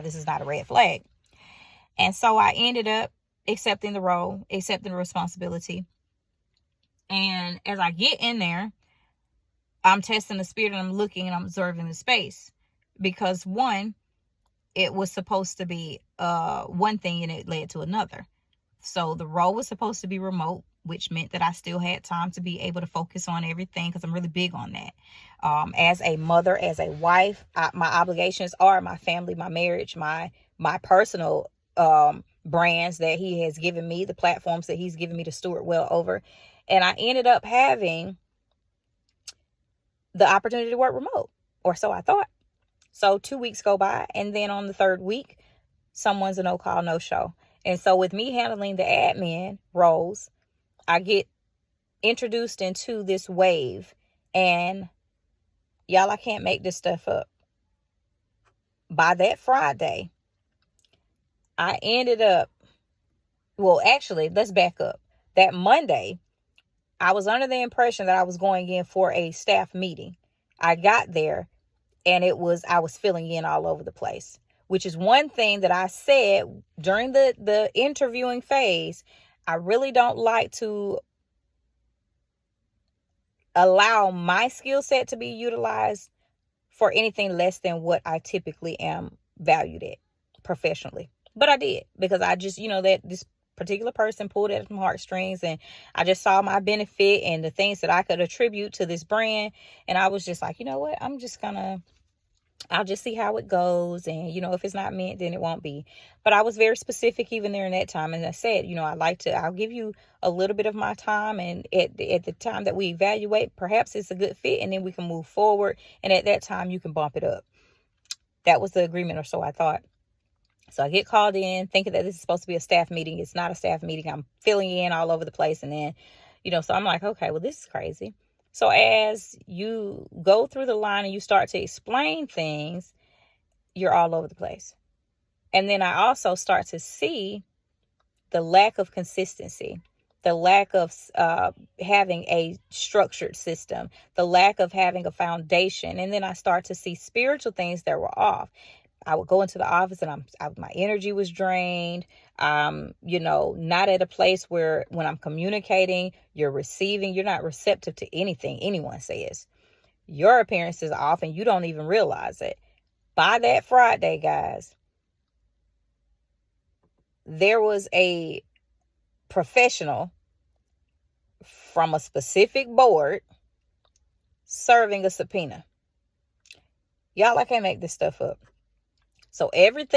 this is not a red flag. And so I ended up accepting the role, accepting the responsibility. And as I get in there, I'm testing the spirit and I'm looking and I'm observing the space. Because one, it was supposed to be one thing and it led to another. So the role was supposed to be remote, which meant that I still had time to be able to focus on everything, because I'm really big on that. As a mother, as a wife, my obligations are my family, my marriage, my personal brands that he has given me, the platforms that he's given me to steward well over. And I ended up having the opportunity to work remote, or so I thought. So 2 weeks go by, and then on the third week, someone's a no call, no show. And so with me handling the admin roles, I get introduced into this wave, and y'all, I can't make this stuff up. By that Friday, I ended up, well, actually, let's back up. That Monday, I was under the impression that I was going in for a staff meeting. I got there, and I was filling in all over the place, which is one thing that I said during the interviewing phase. I really don't like to allow my skill set to be utilized for anything less than what I typically am valued at professionally. But I did, because I just, that this particular person pulled at some heartstrings, and I just saw my benefit and the things that I could attribute to this brand. And I was just like, you know what, I'll just see how it goes. And, if it's not meant, then it won't be. But I was very specific even there in that time. And I said, I'll give you a little bit of my time. And at the time that we evaluate, perhaps it's a good fit, and then we can move forward. And at that time, you can bump it up. That was the agreement, or so I thought. So I get called in thinking that this is supposed to be a staff meeting. It's not a staff meeting. I'm filling in all over the place. And then, so I'm like, okay, well, this is crazy. So as you go through the line and you start to explain things, you're all over the place. And then I also start to see the lack of consistency, the lack of having a structured system, the lack of having a foundation. And then I start to see spiritual things that were off. I would go into the office and my energy was drained. Not at a place where when I'm communicating, you're not receptive to anything anyone says. Your appearance is off and you don't even realize it. By that Friday, guys, there was a professional from a specific board serving a subpoena. Y'all, I can't make this stuff up. So everything